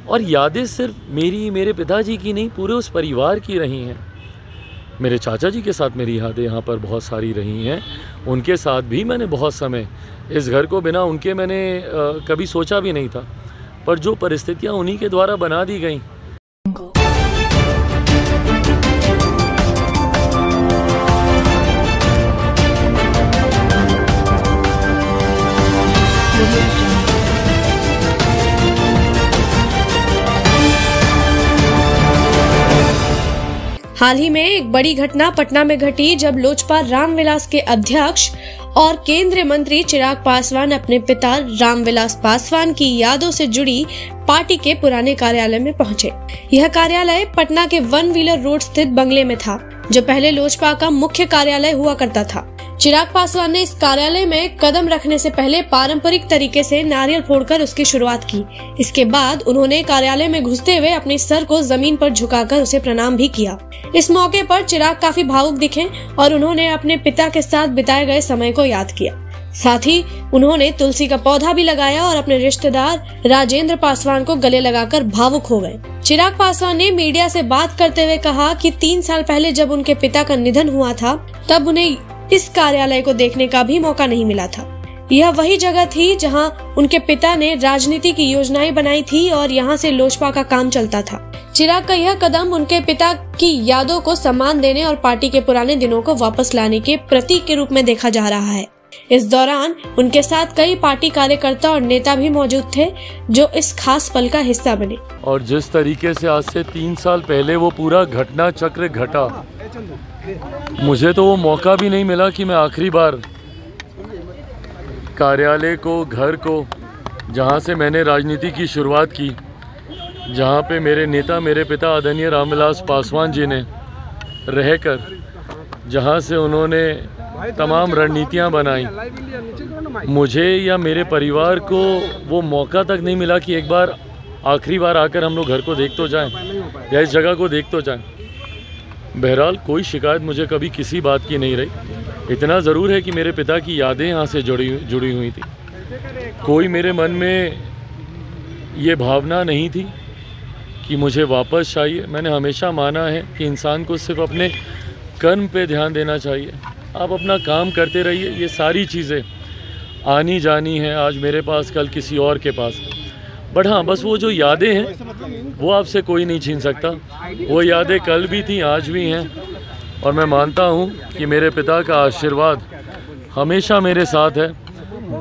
और यादें सिर्फ मेरी, मेरे पिताजी की नहीं, पूरे उस परिवार की रही हैं। मेरे चाचा जी के साथ मेरी यादें यहाँ पर बहुत सारी रही हैं। उनके साथ भी मैंने बहुत समय, इस घर को बिना उनके मैंने कभी सोचा भी नहीं था, पर जो परिस्थितियाँ उन्हीं के द्वारा बना दी गई। हाल ही में एक बड़ी घटना पटना में घटी, जब लोजपा रामविलास के अध्यक्ष और केंद्रीय मंत्री चिराग पासवान अपने पिता रामविलास पासवान की यादों से जुड़ी पार्टी के पुराने कार्यालय में पहुंचे। यह कार्यालय पटना के वन व्हीलर रोड स्थित बंगले में था, जो पहले लोजपा का मुख्य कार्यालय हुआ करता था। चिराग पासवान ने इस कार्यालय में कदम रखने से पहले पारंपरिक तरीके से नारियल फोड़कर उसकी शुरुआत की। इसके बाद उन्होंने कार्यालय में घुसते हुए अपने सर को जमीन पर झुकाकर उसे प्रणाम भी किया। इस मौके पर चिराग काफी भावुक दिखे और उन्होंने अपने पिता के साथ बिताए गए समय को याद किया। साथ ही उन्होंने तुलसी का पौधा भी लगाया और अपने रिश्तेदार राजेंद्र पासवान को गले लगाकर भावुक हो गए। चिराग पासवान ने मीडिया से बात करते हुए कहा कि 3 साल पहले जब उनके पिता का निधन हुआ था, तब उन्हें इस कार्यालय को देखने का भी मौका नहीं मिला था। यह वही जगह थी जहां उनके पिता ने राजनीति की योजनाएं बनाई थी और यहां से लोजपा का काम चलता था। चिराग का यह कदम उनके पिता की यादों को सम्मान देने और पार्टी के पुराने दिनों को वापस लाने के प्रतीक के रूप में देखा जा रहा है। इस दौरान उनके साथ कई पार्टी कार्यकर्ता और नेता भी मौजूद थे, जो इस खास पल का हिस्सा बने। और जिस तरीके से आज से 3 साल पहले वो पूरा घटना चक्र घटा, मुझे तो वो मौका भी नहीं मिला कि मैं आखिरी बार कार्यालय को, घर को, जहाँ से मैंने राजनीति की शुरुआत की, जहाँ पे मेरे नेता, मेरे पिता आदरणीय रामविलास पासवान जी ने रहकर, जहाँ से उन्होंने तमाम रणनीतियाँ बनाई, मुझे या मेरे परिवार को वो मौका तक नहीं मिला कि एक बार, आखिरी बार आकर हम लोग घर को देख तो जाएं या इस जगह को देख तो जाएं। बहरहाल कोई शिकायत मुझे कभी किसी बात की नहीं रही। इतना ज़रूर है कि मेरे पिता की यादें यहाँ से जुड़ी हुई थी। कोई मेरे मन में ये भावना नहीं थी कि मुझे वापस चाहिए। मैंने हमेशा माना है कि इंसान को सिर्फ अपने कर्म पे ध्यान देना चाहिए। आप अपना काम करते रहिए, ये सारी चीज़ें आनी जानी हैं, आज मेरे पास, कल किसी और के पास। बट हाँ, बस वो जो यादें हैं वो आपसे कोई नहीं छीन सकता। वो यादें कल भी थी, आज भी हैं, और मैं मानता हूँ कि मेरे पिता का आशीर्वाद हमेशा मेरे साथ है,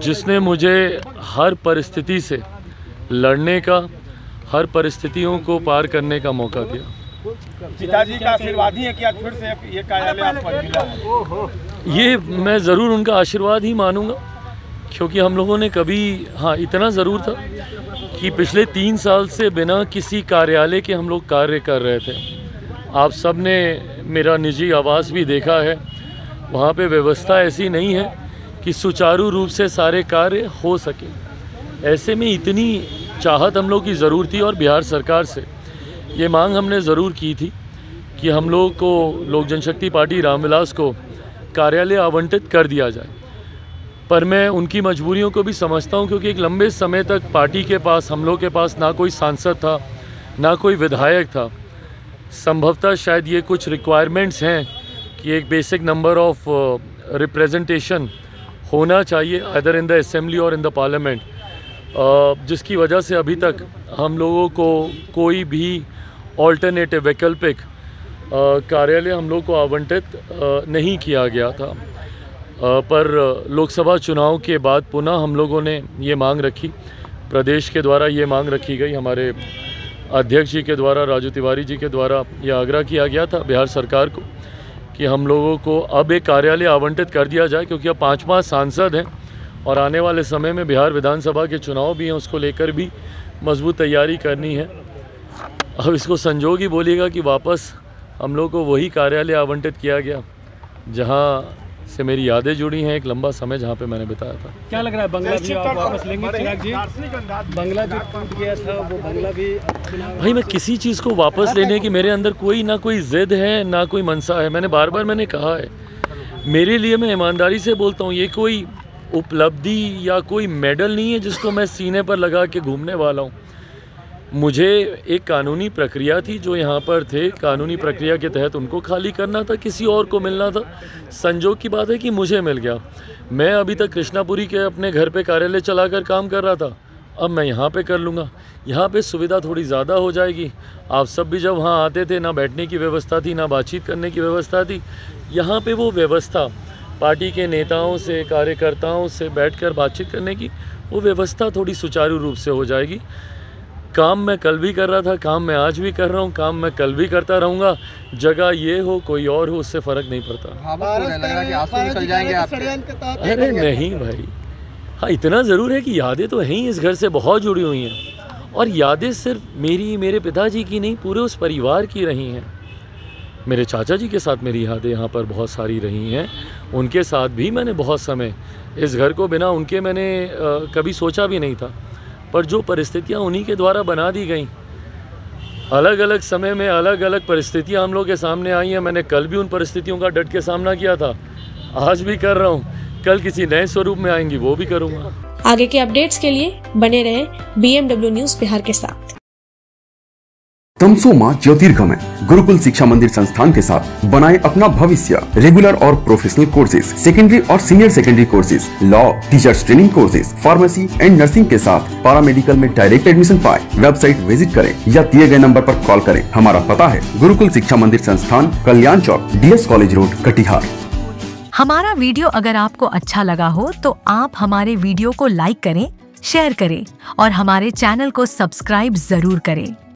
जिसने मुझे हर परिस्थिति से लड़ने का, हर परिस्थितियों को पार करने का मौका दिया। पिताजी का आशीर्वाद ही है कि आज फिर से ये कार्यालय आपको मिला है? ये मैं ज़रूर उनका आशीर्वाद ही मानूंगा, क्योंकि हम लोगों ने कभी, हाँ इतना ज़रूर था कि पिछले 3 साल से बिना किसी कार्यालय के हम लोग कार्य कर रहे थे। आप सब ने मेरा निजी आवास भी देखा है, वहाँ पे व्यवस्था ऐसी नहीं है कि सुचारू रूप से सारे कार्य हो सके। ऐसे में इतनी चाहत हम लोग की ज़रूर थी और बिहार सरकार से ये मांग हमने ज़रूर की थी कि हम लोग को, लोक जनशक्ति पार्टी रामविलास को कार्यालय आवंटित कर दिया जाए। पर मैं उनकी मजबूरियों को भी समझता हूं, क्योंकि एक लंबे समय तक पार्टी के पास, हम लोग के पास ना कोई सांसद था, ना कोई विधायक था। संभवतः शायद ये कुछ रिक्वायरमेंट्स हैं कि एक बेसिक नंबर ऑफ रिप्रेजेंटेशन होना चाहिए, आइदर इन द असेंबली और इन द पार्लियामेंट, जिसकी वजह से अभी तक हम लोगों को कोई भी ऑल्टरनेटिव, वैकल्पिक कार्यालय हम लोग को आवंटित नहीं किया गया था। पर लोकसभा चुनाव के बाद पुनः हम लोगों ने ये मांग रखी, प्रदेश के द्वारा ये मांग रखी गई, हमारे अध्यक्ष जी के द्वारा, राजू तिवारी जी के द्वारा ये आग्रह किया गया था बिहार सरकार को कि हम लोगों को अब एक कार्यालय आवंटित कर दिया जाए, क्योंकि अब 5 सांसद हैं और आने वाले समय में बिहार विधानसभा के चुनाव भी हैं, उसको लेकर भी मजबूत तैयारी करनी है। अब इसको संजोग ही बोलिएगा कि वापस हम लोग को वही कार्यालय आवंटित किया गया जहाँ से मेरी यादें जुड़ी हैं, एक लंबा समय जहाँ पे मैंने बिताया था। क्या लग रहा है, बंगला भी आप वापस लेंगे चिराग जी? बंगला जो टूट गया था वो बंगला भी? भाई, मैं किसी चीज़ को वापस लेने की मेरे अंदर कोई ना कोई ज़िद है, ना कोई मनसा है। मैंने बार बार कहा है, मेरे लिए, मैं ईमानदारी से बोलता हूँ, ये कोई उपलब्धि या कोई मेडल नहीं है जिसको मैं सीने पर लगा के घूमने वाला हूँ। मुझे एक कानूनी प्रक्रिया थी, जो यहाँ पर थे कानूनी प्रक्रिया के तहत उनको खाली करना था, किसी और को मिलना था। संजोग की बात है कि मुझे मिल गया। मैं अभी तक कृष्णापुरी के अपने घर पे कार्यालय चलाकर काम कर रहा था, अब मैं यहाँ पे कर लूँगा। यहाँ पे सुविधा थोड़ी ज़्यादा हो जाएगी। आप सब भी जब वहाँ आते थे, ना बैठने की व्यवस्था थी, ना बातचीत करने की व्यवस्था थी। यहाँ पे वो व्यवस्था, पार्टी के नेताओं से, कार्यकर्ताओं से बैठकर बातचीत करने की, वो व्यवस्था थोड़ी सुचारू रूप से हो जाएगी। काम मैं कल भी कर रहा था, काम मैं आज भी कर रहा हूँ, काम मैं कल भी करता रहूँगा। जगह ये हो कोई और हो, उससे फ़र्क नहीं पड़ता। अरे नहीं भाई, हाँ इतना ज़रूर है कि यादें तो हैं ही, इस घर से बहुत जुड़ी हुई हैं। और यादें सिर्फ मेरी, मेरे पिताजी की नहीं, पूरे उस परिवार की रही हैं। मेरे चाचा जी के साथ मेरी यादें यहाँ पर बहुत सारी रही हैं। उनके साथ भी मैंने बहुत समय, इस घर को बिना उनके मैंने कभी सोचा भी नहीं था। पर जो परिस्थितियाँ उन्हीं के द्वारा बना दी गई, अलग अलग समय में अलग अलग परिस्थितियाँ हम लोग के सामने आई हैं। मैंने कल भी उन परिस्थितियों का डट के सामना किया था, आज भी कर रहा हूँ, कल किसी नए स्वरूप में आएंगी वो भी करूँगा। आगे के अपडेट्स के लिए बने रहे BMW न्यूज़ बिहार के साथ। तमसो मां ज्योतिर्गमय गुरुकुल शिक्षा मंदिर संस्थान के साथ बनाए अपना भविष्य। रेगुलर और प्रोफेशनल कोर्सेज, सेकेंडरी और senior secondary courses, law, teachers training courses, pharmacy and nursing के साथ पैरामेडिकल में डायरेक्ट एडमिशन पाए। वेबसाइट विजिट करें या दिए गए नंबर पर कॉल करें। हमारा पता है गुरुकुल शिक्षा मंदिर संस्थान, कल्याण चौक, DS कॉलेज रोड, कटिहार। हमारा वीडियो अगर आपको अच्छा लगा हो तो आप हमारे वीडियो को लाइक करें, शेयर करें और हमारे चैनल को सब्सक्राइब जरूर करें।